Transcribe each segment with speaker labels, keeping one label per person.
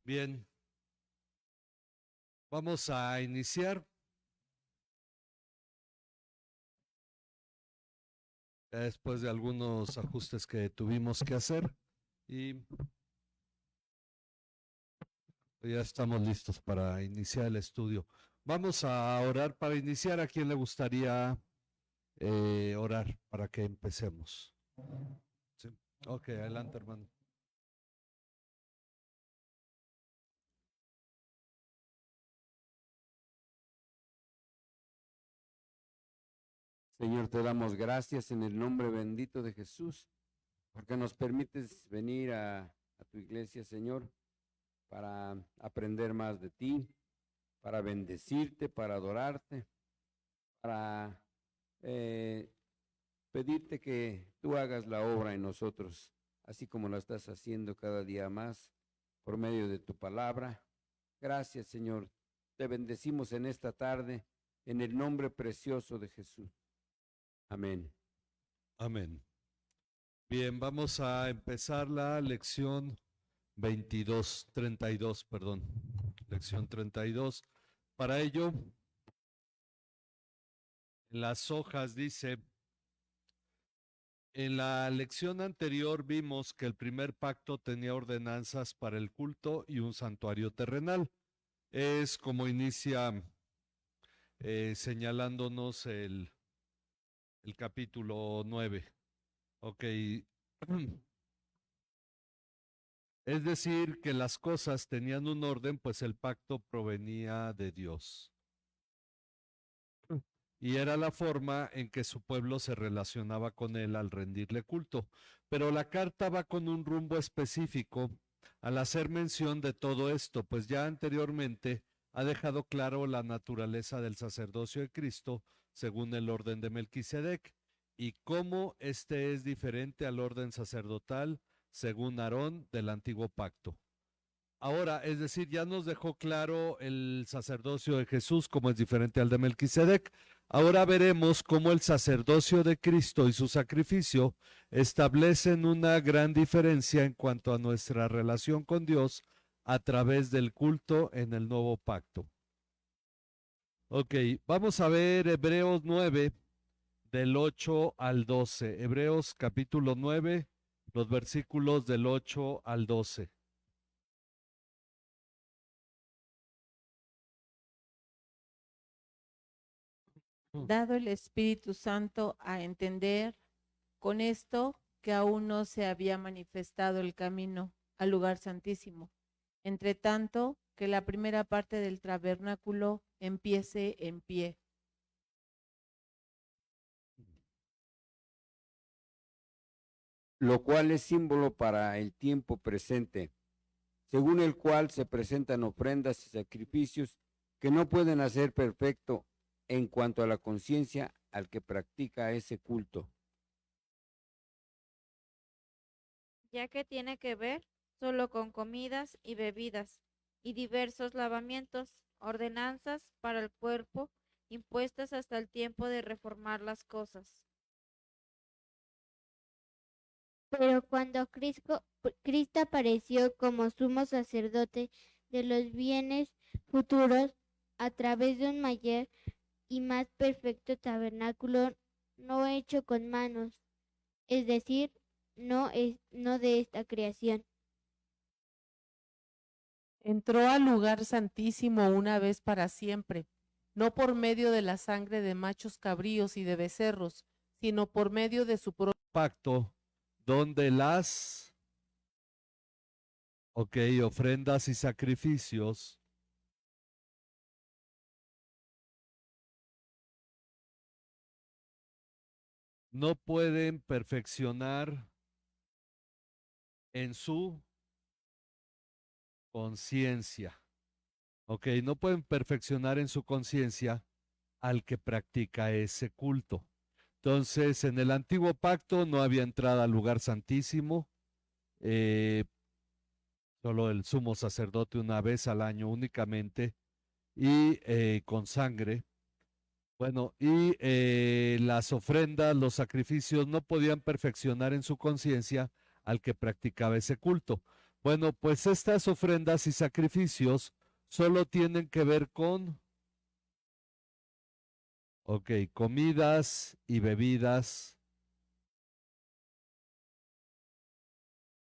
Speaker 1: Bien, vamos a iniciar. Después de algunos ajustes que tuvimos que hacer y ya estamos listos para iniciar el estudio. Vamos a orar para iniciar. ¿A quién le gustaría orar para que empecemos? Sí. Ok, adelante, hermano.
Speaker 2: Señor, te damos gracias en el nombre bendito de Jesús, porque nos permites venir a tu iglesia, Señor, para aprender más de ti, para bendecirte, para adorarte, para eh, pedirte que tú hagas la obra en nosotros, así como la estás haciendo cada día más por medio de tu palabra. Gracias, Señor. Te bendecimos en esta tarde, en el nombre precioso de Jesús. Amén.
Speaker 1: Amén. Bien, vamos a empezar la lección 32, perdón. Lección 32. Para ello, en las hojas dice: en la lección anterior vimos que el primer pacto tenía ordenanzas para el culto y un santuario terrenal. Es como inicia señalándonos el capítulo 9. Ok. Es decir, que las cosas tenían un orden, pues el pacto provenía de Dios. Y era la forma en que su pueblo se relacionaba con él al rendirle culto. Pero la carta va con un rumbo específico al hacer mención de todo esto, pues ya anteriormente ha dejado claro la naturaleza del sacerdocio de Cristo según el orden de Melquisedec y cómo este es diferente al orden sacerdotal según Aarón del antiguo pacto. Ahora, es decir, ya nos dejó claro el sacerdocio de Jesús como es diferente al de Melquisedec. Ahora veremos cómo el sacerdocio de Cristo y su sacrificio establecen una gran diferencia en cuanto a nuestra relación con Dios a través del culto en el nuevo pacto. Ok, vamos a ver Hebreos 9 del 8 al 12. Hebreos capítulo 9, los versículos del 8 al 12.
Speaker 3: Dado el Espíritu Santo a entender con esto que aún no se había manifestado el camino al lugar santísimo, entre tanto que la primera parte del tabernáculo empiece en pie.
Speaker 2: Lo cual es símbolo para el tiempo presente, según el cual se presentan ofrendas y sacrificios que no pueden hacer perfecto en cuanto a la conciencia al que practica ese culto.
Speaker 4: Ya que tiene que ver solo con comidas y bebidas y diversos lavamientos, ordenanzas para el cuerpo, impuestas hasta el tiempo de reformar las cosas.
Speaker 5: Pero cuando Cristo apareció como sumo sacerdote de los bienes futuros a través de un mayor y más perfecto tabernáculo no hecho con manos, es decir, no de esta creación.
Speaker 3: Entró al lugar santísimo una vez para siempre, no por medio de la sangre de machos cabríos y de becerros, sino por medio de su propio
Speaker 1: pacto, donde las ofrendas y sacrificios no pueden perfeccionar en su conciencia. No pueden perfeccionar en su conciencia al que practica ese culto. Entonces, en el antiguo pacto no había entrada al lugar santísimo, solo el sumo sacerdote una vez al año únicamente y con sangre. Bueno, y las ofrendas, los sacrificios no podían perfeccionar en su conciencia al que practicaba ese culto. Bueno, pues estas ofrendas y sacrificios solo tienen que ver con, ok, comidas y bebidas.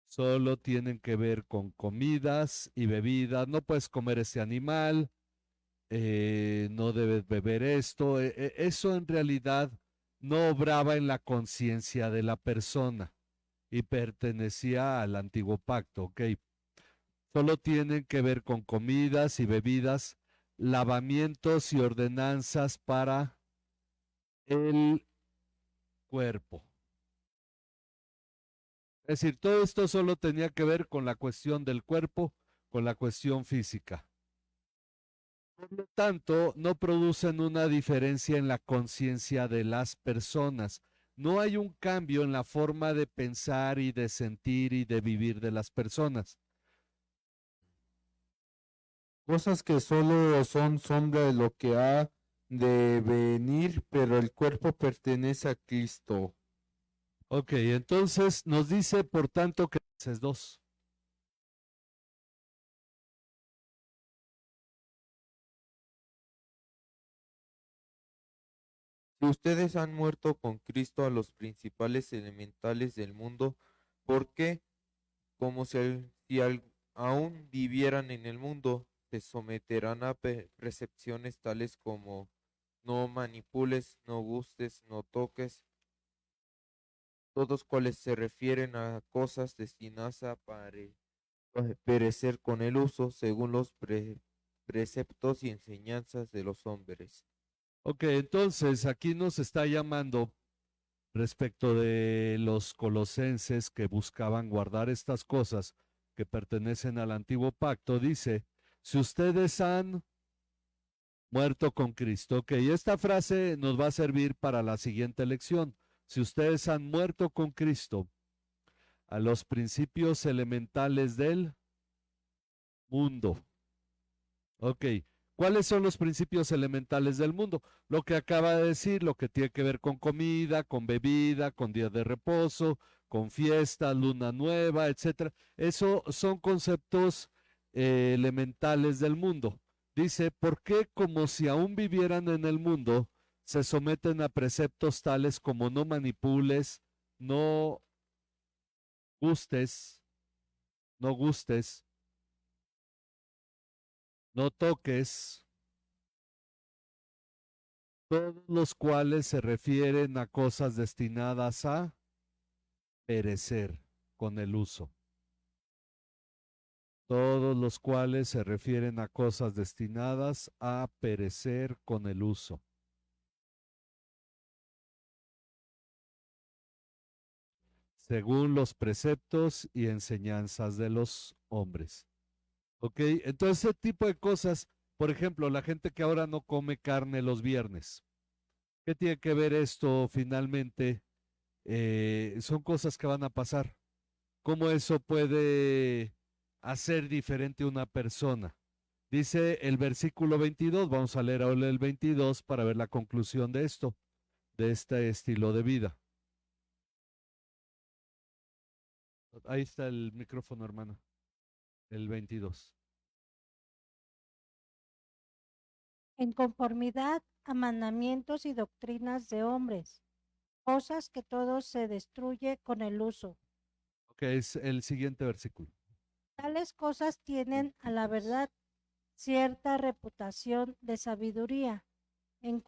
Speaker 1: Solo tienen que ver con comidas y bebidas. No puedes comer ese animal, no debes beber esto. Eso en realidad no obraba en la conciencia de la persona y pertenecía al antiguo pacto, ¿ok? Solo tienen que ver con comidas y bebidas, lavamientos y ordenanzas para el cuerpo. Es decir, todo esto solo tenía que ver con la cuestión del cuerpo, con la cuestión física. Por lo tanto, no producen una diferencia en la conciencia de las personas. No hay un cambio en la forma de pensar y de sentir y de vivir de las personas.
Speaker 6: Cosas que solo son sombra de lo que ha de venir, pero el cuerpo pertenece a Cristo.
Speaker 1: Ok, entonces nos dice, por tanto, que es 2.
Speaker 6: Si ustedes han muerto con Cristo a los principales elementales del mundo, ¿por qué? Como si aún vivieran en el mundo, se someterán a precepciones tales como no manipules, no gustes, no toques, todos cuales se refieren a cosas destinadas a perecer con el uso, según los preceptos y enseñanzas de los hombres.
Speaker 1: Ok, entonces aquí nos está llamando respecto de los colosenses que buscaban guardar estas cosas que pertenecen al antiguo pacto. Dice, si ustedes han muerto con Cristo, ok, esta frase nos va a servir para la siguiente lección. Si ustedes han muerto con Cristo a los principios elementales del mundo. Ok, ¿cuáles son los principios elementales del mundo? Lo que acaba de decir, lo que tiene que ver con comida, con bebida, con días de reposo, con fiesta, luna nueva, etcétera. Eso son conceptos elementales del mundo. Dice, ¿por qué como si aún vivieran en el mundo, se someten a preceptos tales como no manipules, no gustes, no gustes, no toques, todos los cuales se refieren a cosas destinadas a perecer con el uso? Todos los cuales se refieren a cosas destinadas a perecer con el uso. Según los preceptos y enseñanzas de los hombres. ¿Ok? Entonces, ese tipo de cosas, por ejemplo, la gente que ahora no come carne los viernes. ¿Qué tiene que ver esto finalmente? Son cosas que van a pasar. ¿Cómo eso puede hacer diferente a una persona? Dice el versículo 22, vamos a leer ahora el 22 para ver la conclusión de esto, de este estilo de vida. Ahí está el micrófono, hermano. El 22.
Speaker 7: En conformidad a mandamientos y doctrinas de hombres, cosas que todo se destruye con el uso.
Speaker 1: Ok, es el siguiente versículo.
Speaker 7: Tales cosas tienen a la verdad cierta reputación de sabiduría en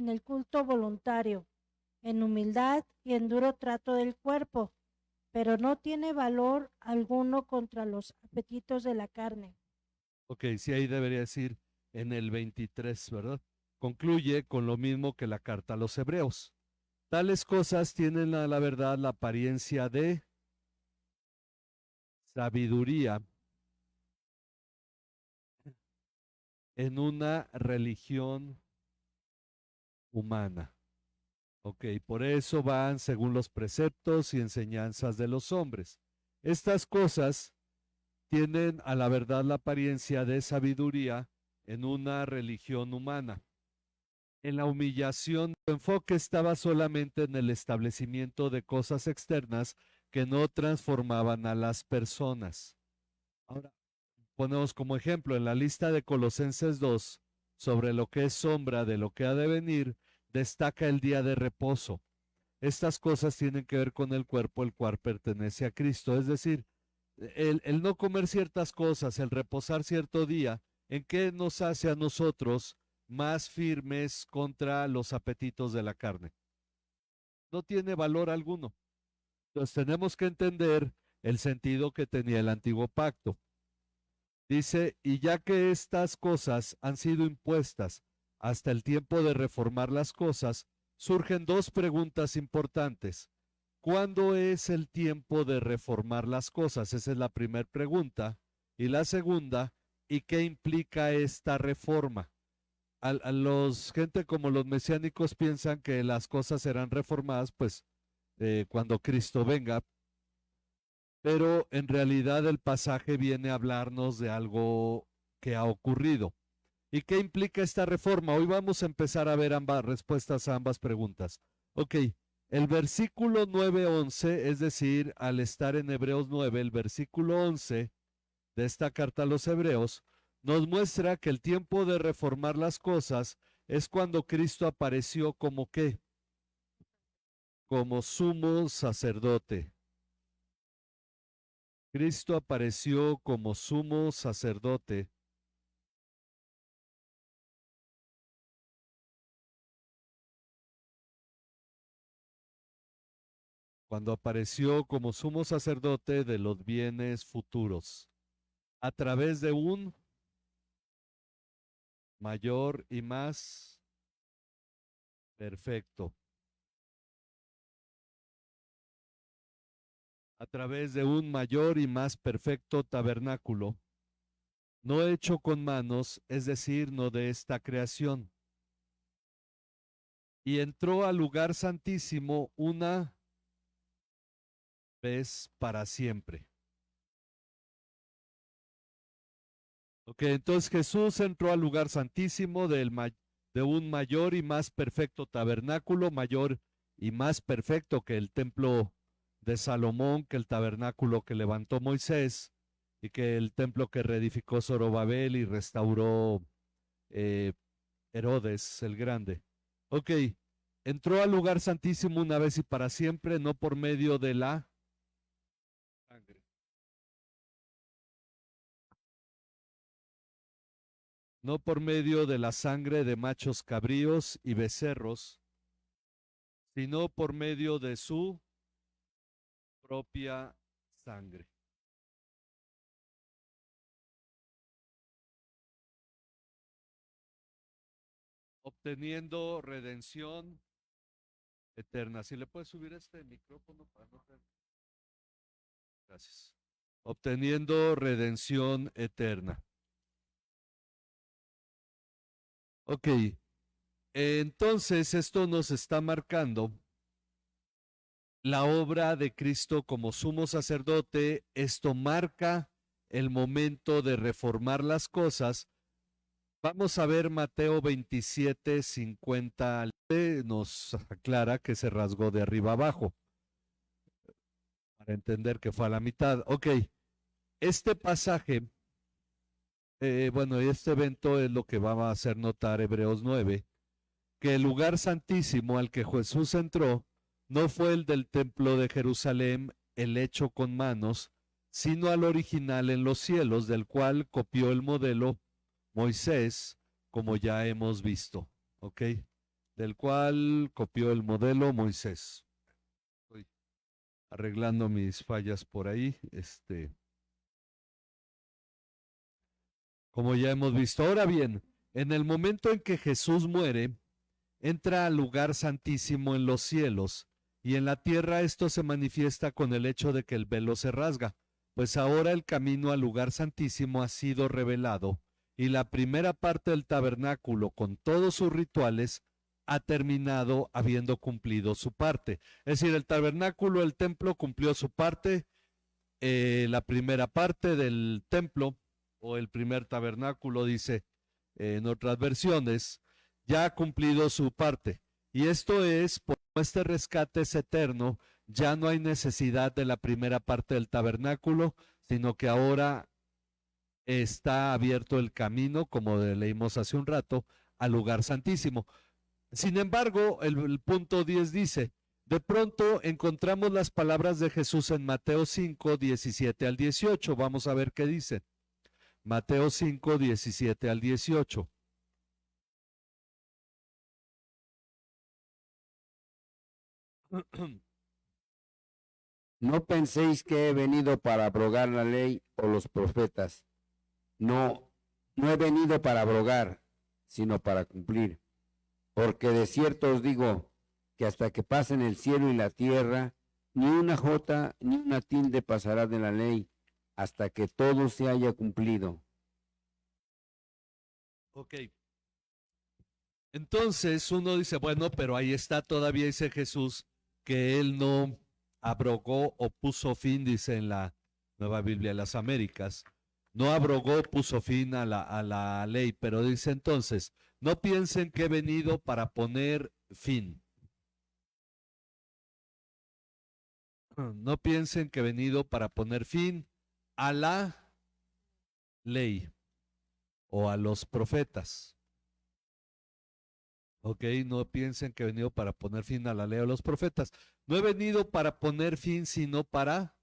Speaker 7: el culto voluntario, en humildad y en duro trato del cuerpo, pero no tiene valor alguno contra los apetitos de la carne.
Speaker 1: Ok, sí, ahí debería decir en el 23, ¿verdad? Concluye con lo mismo que la carta a los hebreos. Tales cosas tienen a la verdad la apariencia de sabiduría en una religión humana. Ok, por eso van según los preceptos y enseñanzas de los hombres. Estas cosas tienen a la verdad la apariencia de sabiduría en una religión humana. En la humillación, su enfoque estaba solamente en el establecimiento de cosas externas que no transformaban a las personas. Ahora, ponemos como ejemplo en la lista de Colosenses 2, sobre lo que es sombra de lo que ha de venir, destaca el día de reposo. Estas cosas tienen que ver con el cuerpo, el cual pertenece a Cristo. Es decir, el no comer ciertas cosas, el reposar cierto día, ¿en qué nos hace a nosotros más firmes contra los apetitos de la carne? No tiene valor alguno. Entonces tenemos que entender el sentido que tenía el antiguo pacto. Dice, y ya que estas cosas han sido impuestas hasta el tiempo de reformar las cosas, surgen dos preguntas importantes. ¿Cuándo es el tiempo de reformar las cosas? Esa es la primera pregunta. Y la segunda, ¿y qué implica esta reforma? A los gente como los mesiánicos piensan que las cosas serán reformadas, pues, cuando Cristo venga, pero en realidad el pasaje viene a hablarnos de algo que ha ocurrido. ¿Y qué implica esta reforma? Hoy vamos a empezar a ver ambas respuestas a ambas preguntas. Ok, el versículo 9-11, es decir, al estar en Hebreos 9, el versículo 11 de esta carta a los Hebreos, nos muestra que el tiempo de reformar las cosas es cuando Cristo apareció como ¿qué? Como sumo sacerdote. Cristo apareció como sumo sacerdote cuando apareció como sumo sacerdote de los bienes futuros, a través de un mayor y más perfecto, a través de un mayor y más perfecto tabernáculo, no hecho con manos, es decir, no de esta creación. Y entró al lugar santísimo una vez para siempre. Ok, entonces Jesús entró al lugar santísimo de un mayor y más perfecto tabernáculo, mayor y más perfecto que el templo de Salomón, que el tabernáculo que levantó Moisés y que el templo que reedificó Zorobabel y restauró Herodes el Grande. Ok, entró al lugar santísimo una vez y para siempre, no por medio de la sangre. No por medio de la sangre de machos cabríos y becerros, sino por medio de su propia sangre. Obteniendo redención eterna. Si le puedes subir este micrófono para no tener... Gracias. Obteniendo redención eterna. Ok. Entonces esto nos está marcando la obra de Cristo como sumo sacerdote. Esto marca el momento de reformar las cosas. Vamos a ver Mateo 27:50. Nos aclara que se rasgó de arriba abajo para entender que fue a la mitad. Ok, este pasaje, este evento es lo que va a hacer notar Hebreos 9, que el lugar santísimo al que Jesús entró no fue el del templo de Jerusalén, el hecho con manos, sino al original en los cielos, del cual copió el modelo Moisés, como ya hemos visto, ¿ok? Del cual copió el modelo Moisés. Estoy arreglando mis fallas por ahí, como ya hemos visto. Ahora bien, en el momento en que Jesús muere, entra al lugar santísimo en los cielos, y en la tierra esto se manifiesta con el hecho de que el velo se rasga, pues ahora el camino al lugar santísimo ha sido revelado, y la primera parte del tabernáculo con todos sus rituales ha terminado habiendo cumplido su parte. Es decir, el tabernáculo, el templo cumplió su parte, la primera parte del templo o el primer tabernáculo, dice en otras versiones, ya ha cumplido su parte. Y esto es, por este rescate es eterno, ya no hay necesidad de la primera parte del tabernáculo, sino que ahora está abierto el camino, como leímos hace un rato, al lugar santísimo. Sin embargo, el punto 10 dice, de pronto encontramos las palabras de Jesús en Mateo 5, 17 al 18. Vamos a ver qué dice. Mateo 5, 17 al 18.
Speaker 2: No penséis que he venido para abrogar la ley o los profetas. No, no he venido para abrogar, sino para cumplir. Porque de cierto os digo que hasta que pasen el cielo y la tierra, ni una jota ni una tilde pasará de la ley, hasta que todo se haya cumplido.
Speaker 1: Ok. Entonces uno dice, bueno, pero ahí está todavía, dice Jesús, que él no abrogó o puso fin, dice en la Nueva Biblia de las Américas, no abrogó, puso fin a la ley, pero dice entonces, no piensen que he venido para poner fin. No piensen que he venido para poner fin a la ley o a los profetas. Ok, no piensen que he venido para poner fin a la ley o a los profetas. No he venido para poner fin, sino para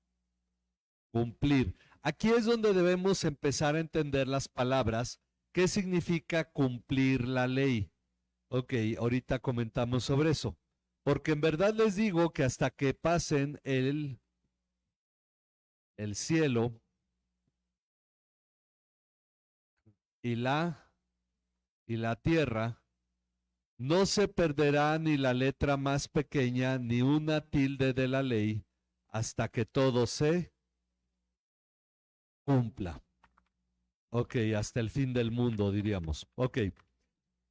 Speaker 1: cumplir. Aquí es donde debemos empezar a entender las palabras. ¿Qué significa cumplir la ley? Ok, ahorita comentamos sobre eso. Porque en verdad les digo que hasta que pasen el cielo y la tierra, no se perderá ni la letra más pequeña ni una tilde de la ley hasta que todo se cumpla. Ok, hasta el fin del mundo, diríamos. Ok,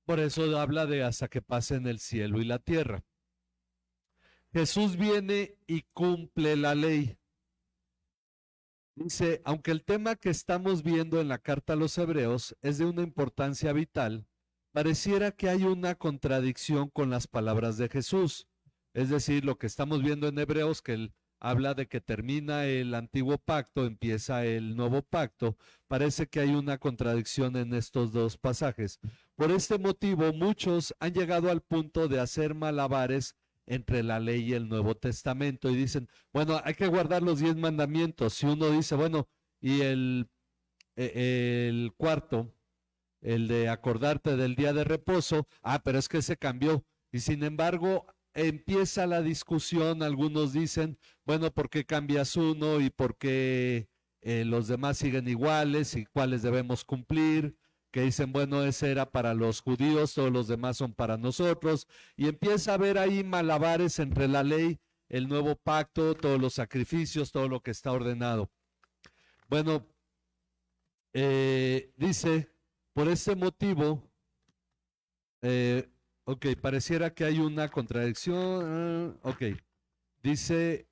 Speaker 1: por eso habla de hasta que pasen el cielo y la tierra. Jesús viene y cumple la ley. Dice, aunque el tema que estamos viendo en la carta a los Hebreos es de una importancia vital, pareciera que hay una contradicción con las palabras de Jesús. Es decir, lo que estamos viendo en Hebreos, que él habla de que termina el antiguo pacto, empieza el nuevo pacto, parece que hay una contradicción en estos dos pasajes. Por este motivo, muchos han llegado al punto de hacer malabares entre la ley y el Nuevo Testamento y dicen, bueno, hay que guardar los 10 mandamientos. Si uno dice, bueno, y el cuarto, el de acordarte del día de reposo, pero es que se cambió. Y sin embargo, empieza la discusión, algunos dicen, bueno, ¿por qué cambias uno y por qué los demás siguen iguales y cuáles debemos cumplir? Que dicen, bueno, ese era para los judíos, todos los demás son para nosotros. Y empieza a haber ahí malabares entre la ley, el nuevo pacto, todos los sacrificios, todo lo que está ordenado. Bueno, dice, por este motivo, ok, pareciera que hay una contradicción. Ok, dice,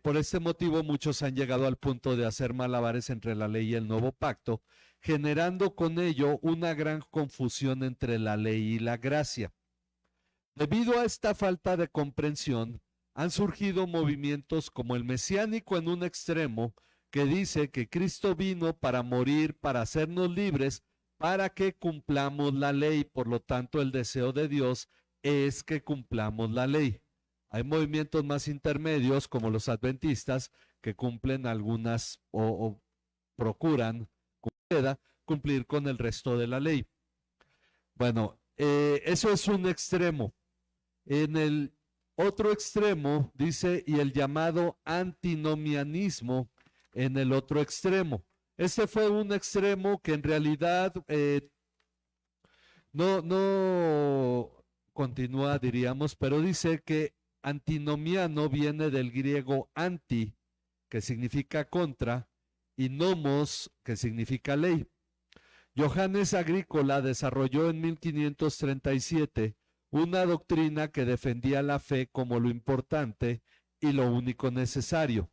Speaker 1: por este motivo muchos han llegado al punto de hacer malabares entre la ley y el nuevo pacto, generando con ello una gran confusión entre la ley y la gracia. Debido a esta falta de comprensión, han surgido movimientos como el mesiánico en un extremo, que dice que Cristo vino para morir, para hacernos libres, para que cumplamos la ley. Por lo tanto, el deseo de Dios es que cumplamos la ley. Hay movimientos más intermedios, como los adventistas, que cumplen algunas o procuran cumplir con el resto de la ley. Bueno, eso es un extremo. En el otro extremo dice, y el llamado antinomianismo en el otro extremo. Este fue un extremo que en realidad no continúa, diríamos, pero dice que antinomiano viene del griego anti, que significa contra, y nomos, que significa ley. Johannes Agrícola desarrolló en 1537 una doctrina que defendía la fe como lo importante y lo único necesario.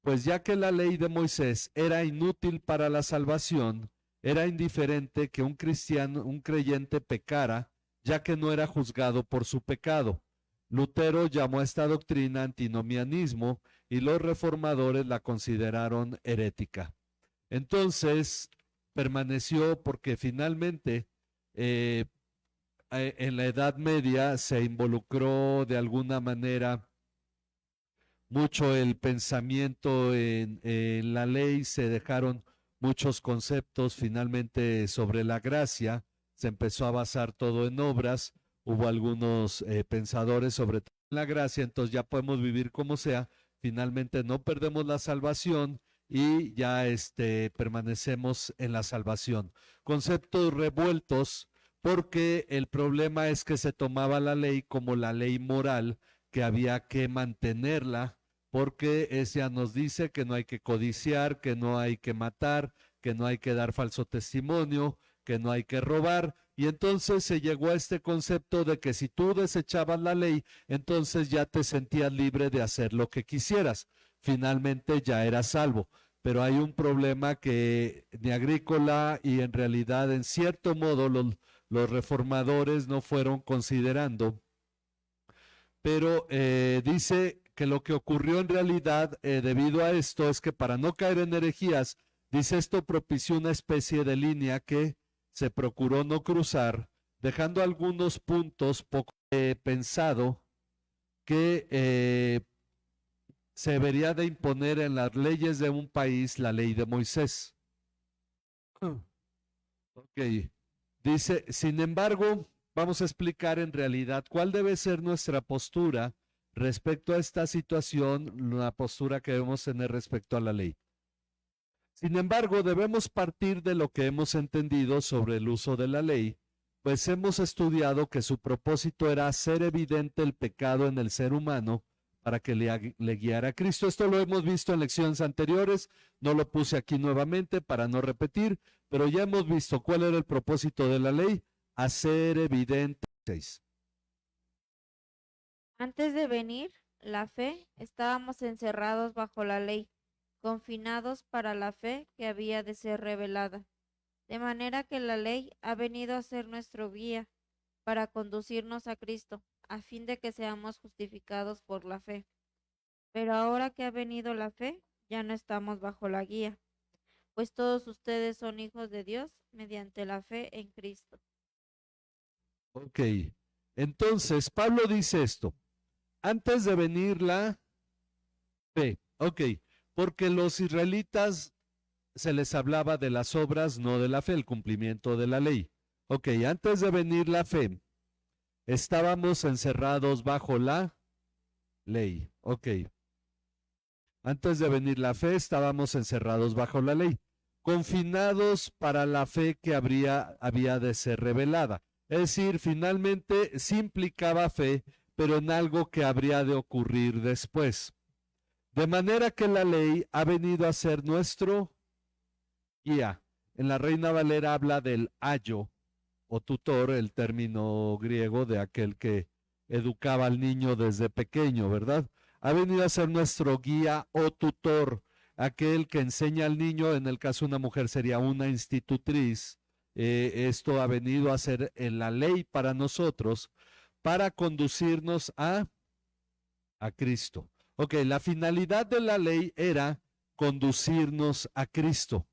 Speaker 1: Pues ya que la ley de Moisés era inútil para la salvación, era indiferente que un creyente pecara, ya que no era juzgado por su pecado. Lutero llamó a esta doctrina antinomianismo y los reformadores la consideraron herética. Entonces, permaneció porque finalmente en la Edad Media se involucró de alguna manera mucho el pensamiento en la ley, se dejaron muchos conceptos finalmente sobre la gracia, se empezó a basar todo en obras, hubo algunos pensadores sobre la gracia, entonces ya podemos vivir como sea, finalmente no perdemos la salvación y ya permanecemos en la salvación. Conceptos revueltos porque el problema es que se tomaba la ley como la ley moral, que había que mantenerla, porque ella nos dice que no hay que codiciar, que no hay que matar, que no hay que dar falso testimonio, que no hay que robar. Y entonces se llegó a este concepto de que si tú desechabas la ley, entonces ya te sentías libre de hacer lo que quisieras. Finalmente ya eras salvo. Pero hay un problema que ni Agrícola y en realidad en cierto modo los reformadores no fueron considerando. Pero dice que lo que ocurrió en realidad debido a esto es que para no caer en herejías, dice esto propició una especie de línea que se procuró no cruzar, dejando algunos puntos poco pensado que se debería de imponer en las leyes de un país la ley de Moisés. Ok, dice, sin embargo, vamos a explicar en realidad cuál debe ser nuestra postura respecto a esta situación, la postura que debemos tener respecto a la ley. Sin embargo, debemos partir de lo que hemos entendido sobre el uso de la ley, pues hemos estudiado que su propósito era hacer evidente el pecado en el ser humano para que le guiara a Cristo. Esto lo hemos visto en lecciones anteriores, no lo puse aquí nuevamente para no repetir, pero ya hemos visto cuál era el propósito de la ley, hacer evidente.
Speaker 4: Antes de venir la fe, estábamos encerrados bajo la ley, confinados para la fe que había de ser revelada. De manera que la ley ha venido a ser nuestro guía para conducirnos a Cristo, a fin de que seamos justificados por la fe. Pero ahora que ha venido la fe, ya no estamos bajo la guía, pues todos ustedes son hijos de Dios mediante la fe en Cristo.
Speaker 1: Ok, entonces Pablo dice esto, antes de venir la fe, ok, porque los israelitas se les hablaba de las obras, no de la fe, el cumplimiento de la ley. Ok, antes de venir la fe, estábamos encerrados bajo la ley. Ok. Antes de venir la fe, estábamos encerrados bajo la ley, confinados para la fe que había de ser revelada. Es decir, finalmente sí implicaba fe, pero en algo que habría de ocurrir después. De manera que la ley ha venido a ser nuestro guía. En la Reina Valera habla del ayo o tutor, el término griego de aquel que educaba al niño desde pequeño, ¿verdad? Ha venido a ser nuestro guía o tutor, aquel que enseña al niño, en el caso de una mujer sería una institutriz. Esto ha venido a ser en la ley para nosotros, para conducirnos a Cristo. Ok, la finalidad de la ley era conducirnos a Cristo,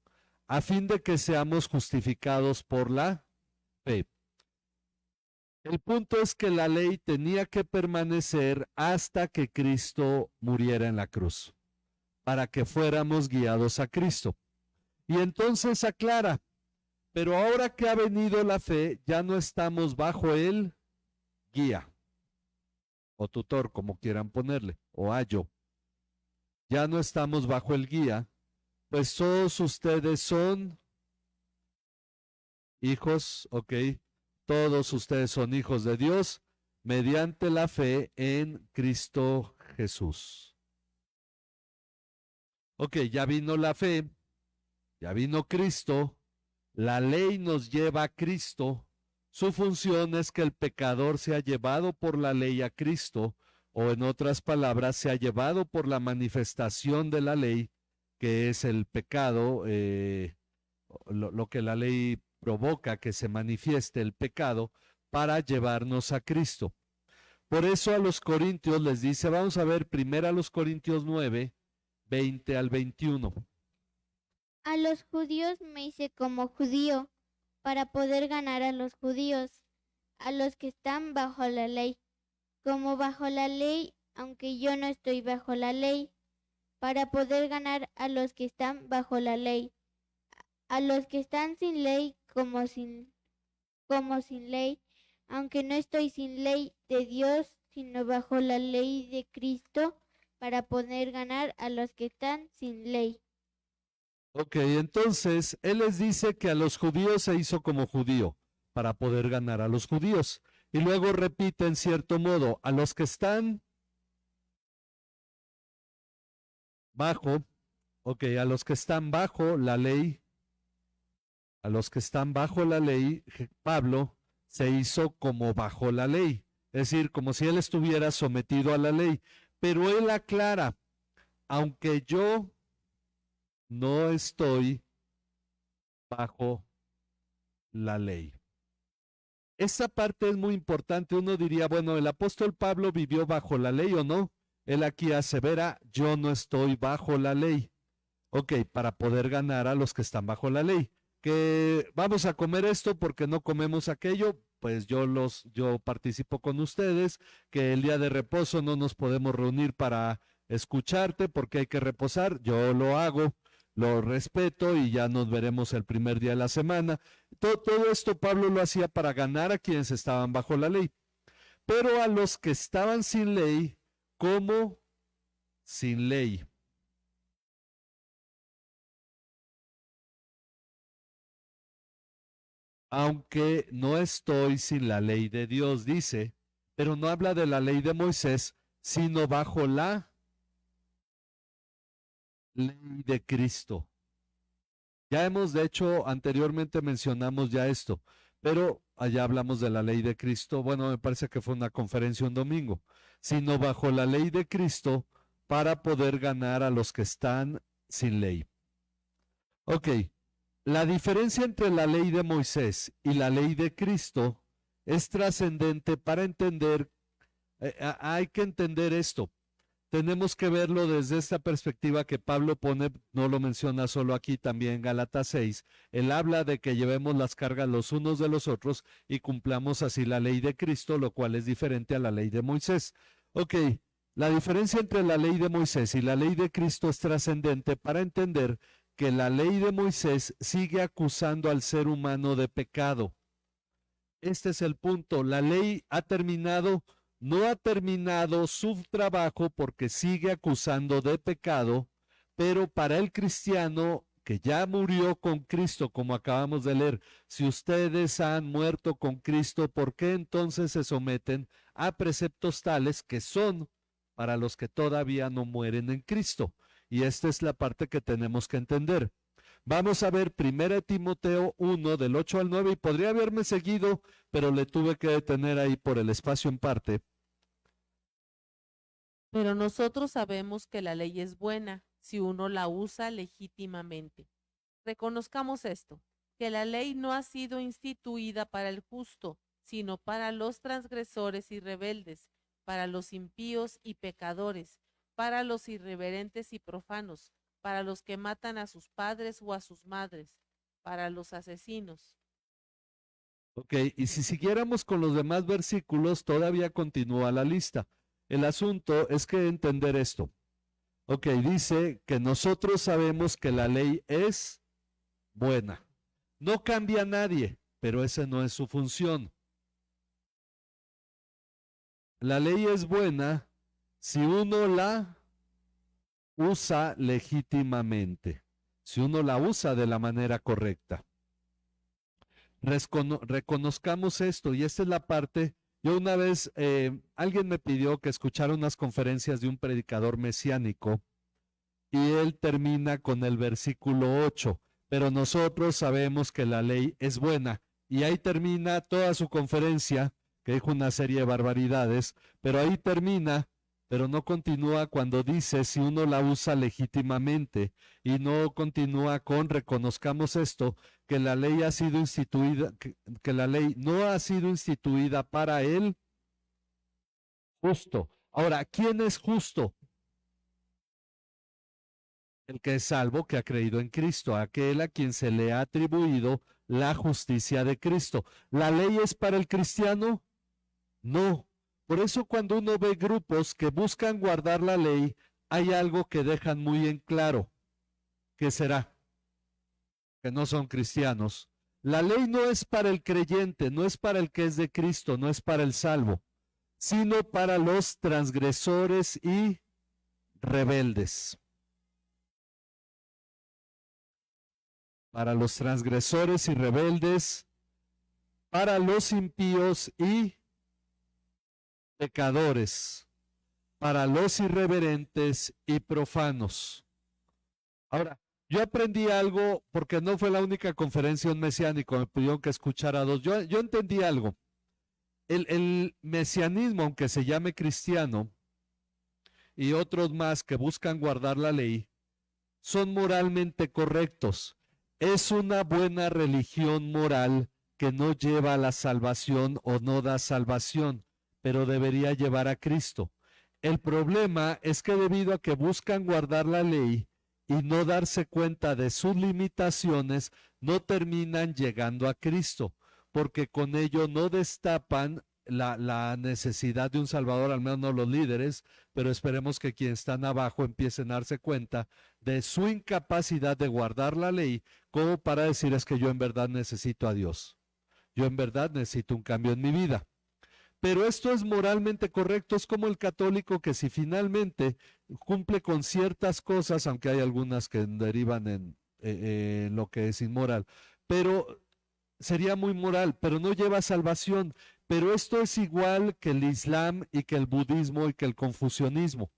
Speaker 1: a fin de que seamos justificados por la fe. El punto es que la ley tenía que permanecer hasta que Cristo muriera en la cruz, para que fuéramos guiados a Cristo. Y entonces aclara, pero ahora que ha venido la fe, ya no estamos bajo el guía, o tutor, como quieran ponerle, o ayo. Ya no estamos bajo el guía, pues todos ustedes son hijos, ok, todos ustedes son hijos de Dios mediante la fe en Cristo Jesús. Ok, ya vino la fe, ya vino Cristo, la ley nos lleva a Cristo. Su función es que el pecador sea llevado por la ley a Cristo, o en otras palabras, sea llevado por la manifestación de la ley, que es el pecado, lo que la ley provoca que se manifieste el pecado, para llevarnos a Cristo. Por eso a los Corintios les dice, vamos a ver primero a los Corintios 9, 20 al 21.
Speaker 5: A los judíos me hice como judío, para poder ganar a los judíos, a los que están bajo la ley, como bajo la ley, aunque yo no estoy bajo la ley, para poder ganar a los que están bajo la ley, a los que están sin ley, como sin ley, aunque no estoy sin ley de Dios, sino bajo la ley de Cristo, para poder ganar a los que están sin ley.
Speaker 1: Ok, entonces él les dice que a los judíos se hizo como judío para poder ganar a los judíos. Y luego repite en cierto modo, a los que están bajo, ok, a los que están bajo la ley, a los que están bajo la ley, Pablo se hizo como bajo la ley, es decir, como si él estuviera sometido a la ley. Pero él aclara, aunque yo no estoy bajo la ley. Esa parte es muy importante. Uno diría, bueno, ¿el apóstol Pablo vivió bajo la ley o no? Él aquí asevera, yo no estoy bajo la ley. Ok, para poder ganar a los que están bajo la ley. Que vamos a comer esto porque no comemos aquello, pues yo participo con ustedes, que el día de reposo no nos podemos reunir para escucharte porque hay que reposar, yo lo hago, lo respeto y ya nos veremos el primer día de la semana. Todo esto Pablo lo hacía para ganar a quienes estaban bajo la ley. Pero a los que estaban sin ley, ¿cómo sin ley? Aunque no estoy sin la ley de Dios, dice, pero no habla de la ley de Moisés, sino bajo la ley de Cristo. Ya hemos, de hecho, anteriormente mencionamos ya esto, pero allá hablamos de la ley de Cristo. Bueno, me parece que fue una conferencia un domingo, sino bajo la ley de Cristo para poder ganar a los que están sin ley. Ok, la diferencia entre la ley de Moisés y la ley de Cristo es trascendente para entender, hay que entender esto. Tenemos que verlo desde esta perspectiva que Pablo pone, no lo menciona solo aquí, también en Gálatas 6. Él habla de que llevemos las cargas los unos de los otros y cumplamos así la ley de Cristo, lo cual es diferente a la ley de Moisés. Ok, la diferencia entre la ley de Moisés y la ley de Cristo es trascendente para entender que la ley de Moisés sigue acusando al ser humano de pecado. Este es el punto. La ley no ha terminado su trabajo porque sigue acusando de pecado, pero para el cristiano que ya murió con Cristo, como acabamos de leer, si ustedes han muerto con Cristo, ¿por qué entonces se someten a preceptos tales que son para los que todavía no mueren en Cristo? Y esta es la parte que tenemos que entender. Vamos a ver 1 Timoteo 1 del 8 al 9 y podría haberme seguido, pero le tuve que detener ahí por el espacio en parte.
Speaker 8: Pero nosotros sabemos que la ley es buena si uno la usa legítimamente. Reconozcamos esto, que la ley no ha sido instituida para el justo, sino para los transgresores y rebeldes, para los impíos y pecadores, para los irreverentes y profanos, para los que matan a sus padres o a sus madres, para los asesinos.
Speaker 1: Ok, y si siguiéramos con los demás versículos, todavía continúa la lista. El asunto es que entender esto. Ok, dice que nosotros sabemos que la ley es buena. No cambia a nadie, pero esa no es su función. La ley es buena si uno la usa legítimamente, si uno la usa de la manera correcta. Reconozcamos esto, y esta es la parte. Yo una vez, alguien me pidió que escuchara unas conferencias de un predicador mesiánico y él termina con el versículo 8, pero nosotros sabemos que la ley es buena, y ahí termina toda su conferencia, que dijo una serie de barbaridades, pero ahí termina, pero no continúa cuando dice si uno la usa legítimamente, y no continúa con reconozcamos esto, que la ley ha sido instituida, que la ley no ha sido instituida para el justo. Ahora, ¿quién es justo? El que es salvo, que ha creído en Cristo, aquel a quien se le ha atribuido la justicia de Cristo. ¿La ley es para el cristiano? No. Por eso cuando uno ve grupos que buscan guardar la ley, hay algo que dejan muy en claro. ¿Qué será? Que no son cristianos. La ley no es para el creyente, no es para el que es de Cristo, no es para el salvo, sino para los transgresores y rebeldes. Para los transgresores y rebeldes, para los impíos y pecadores, para los irreverentes y profanos. Ahora, yo aprendí algo porque no fue la única conferencia en mesiánico, me pidieron que escuchara dos. Yo entendí algo. El mesianismo, aunque se llame cristiano, y otros más que buscan guardar la ley, son moralmente correctos. Es una buena religión moral que no lleva a la salvación o no da salvación, pero debería llevar a Cristo. El problema es que debido a que buscan guardar la ley y no darse cuenta de sus limitaciones, no terminan llegando a Cristo, porque con ello no destapan la necesidad de un Salvador, al menos no los líderes, pero esperemos que quienes están abajo empiecen a darse cuenta de su incapacidad de guardar la ley, como para decir es que yo en verdad necesito a Dios. Yo en verdad necesito un cambio en mi vida. Pero esto es moralmente correcto, es como el católico que si finalmente cumple con ciertas cosas, aunque hay algunas que derivan en lo que es inmoral, pero sería muy moral, pero no lleva salvación. Pero esto es igual que el Islam y que el budismo y que el confucianismo.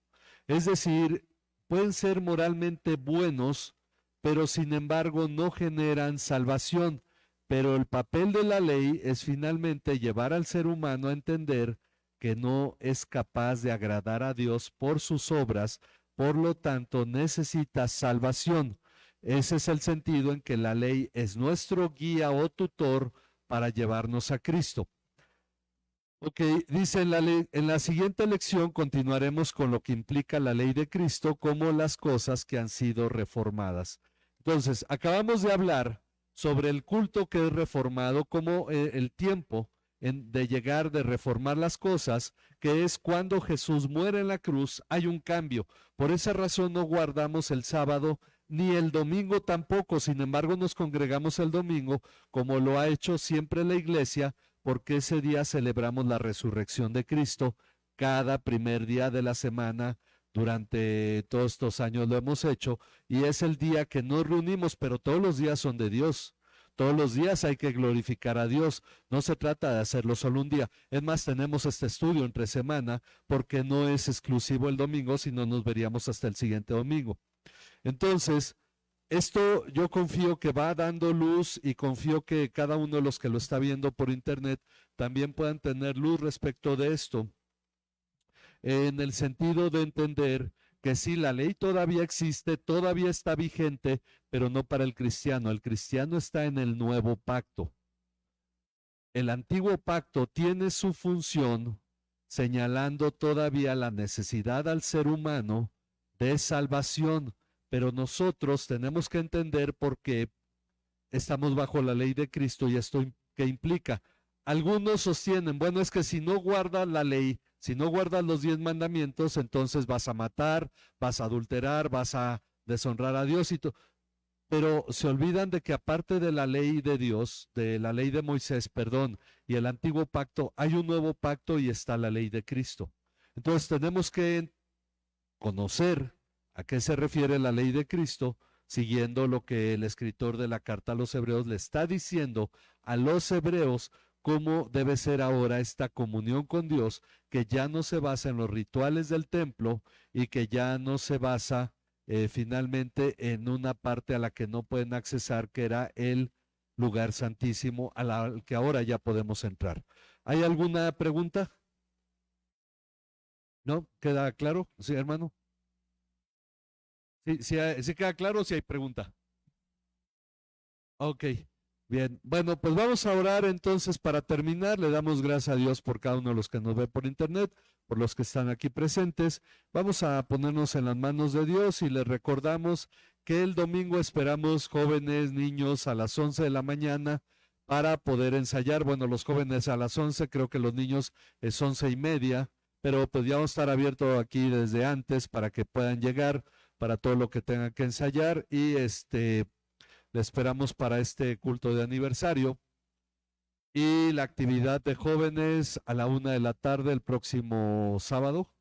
Speaker 1: Es decir, pueden ser moralmente buenos, pero sin embargo no generan salvación. Pero el papel de la ley es finalmente llevar al ser humano a entender que no es capaz de agradar a Dios por sus obras, por lo tanto necesita salvación. Ese es el sentido en que la ley es nuestro guía o tutor para llevarnos a Cristo. Ok, dice en la siguiente lección continuaremos con lo que implica la ley de Cristo como las cosas que han sido reformadas. Entonces, acabamos de hablar sobre el culto que es reformado como el tiempo de llegar, de reformar las cosas, que es cuando Jesús muere en la cruz, hay un cambio. Por esa razón no guardamos el sábado ni el domingo tampoco, sin embargo nos congregamos el domingo, como lo ha hecho siempre la iglesia, porque ese día celebramos la resurrección de Cristo. Cada primer día de la semana, durante todos estos años lo hemos hecho, y es el día que nos reunimos, pero todos los días son de Dios. Todos los días hay que glorificar a Dios. No se trata de hacerlo solo un día. Es más, tenemos este estudio entre semana porque no es exclusivo el domingo, sino nos veríamos hasta el siguiente domingo. Entonces, esto yo confío que va dando luz y confío que cada uno de los que lo está viendo por internet también puedan tener luz respecto de esto, en el sentido de entender que sí, la ley todavía existe, todavía está vigente, pero no para el cristiano. El cristiano está en el nuevo pacto. El antiguo pacto tiene su función señalando todavía la necesidad al ser humano de salvación, pero nosotros tenemos que entender por qué estamos bajo la ley de Cristo y esto que implica. Algunos sostienen, bueno, es que si no guardas la ley, si no guardas los 10 mandamientos, entonces vas a matar, vas a adulterar, vas a deshonrar a Dios y todo. Pero se olvidan de que aparte de la ley de Dios, de la ley de Moisés, perdón, y el antiguo pacto, hay un nuevo pacto y está la ley de Cristo. Entonces tenemos que conocer a qué se refiere la ley de Cristo, siguiendo lo que el escritor de la carta a los hebreos le está diciendo a los hebreos, cómo debe ser ahora esta comunión con Dios, que ya no se basa en los rituales del templo y que ya no se basa finalmente en una parte a la que no pueden accesar, que era el lugar santísimo al que ahora ya podemos entrar. ¿Hay alguna pregunta? ¿No? ¿Queda claro? Sí, hermano. Sí queda claro, si hay pregunta. Ok, Bien, bueno, pues vamos a orar entonces para terminar. Le damos gracias a Dios por cada uno de los que nos ve por internet, por los que están aquí presentes. Vamos a ponernos en las manos de Dios y les recordamos que el domingo esperamos jóvenes, niños a las 11 de la mañana para poder ensayar. Bueno, los jóvenes a las 11, creo que los niños es 11:30, pero pues ya vamos a estar abierto aquí desde antes para que puedan llegar para todo lo que tengan que ensayar y le esperamos para este culto de aniversario. Y la actividad de jóvenes a la 1 de la tarde el próximo sábado.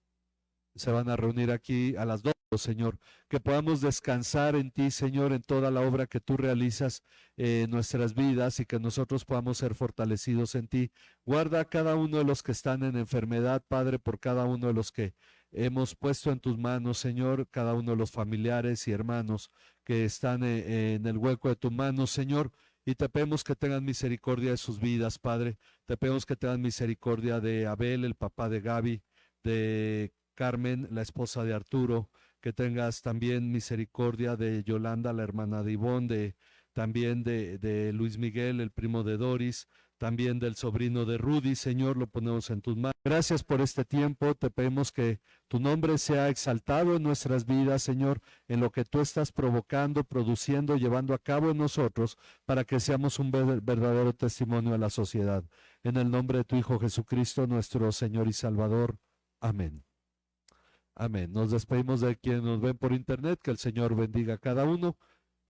Speaker 1: Se van a reunir aquí a las 2, Señor. Que podamos descansar en ti, Señor, en toda la obra que tú realizas en nuestras vidas y que nosotros podamos ser fortalecidos en ti. Guarda a cada uno de los que están en enfermedad, Padre, por cada uno de los que hemos puesto en tus manos, Señor, cada uno de los familiares y hermanos que están en el hueco de tu mano, Señor, y te pedimos que tengan misericordia de sus vidas, Padre. Te pedimos que tengan misericordia de Abel, el papá de Gaby, de Carmen, la esposa de Arturo, que tengas también misericordia de Yolanda, la hermana de Ivonne, también de Luis Miguel, el primo de Doris, también del sobrino de Rudy, Señor, lo ponemos en tus manos. Gracias por este tiempo, te pedimos que tu nombre sea exaltado en nuestras vidas, Señor, en lo que tú estás provocando, produciendo, llevando a cabo en nosotros, para que seamos un verdadero testimonio a la sociedad. En el nombre de tu Hijo Jesucristo, nuestro Señor y Salvador. Amén. Amén. Nos despedimos de quienes nos ven por internet, que el Señor bendiga a cada uno.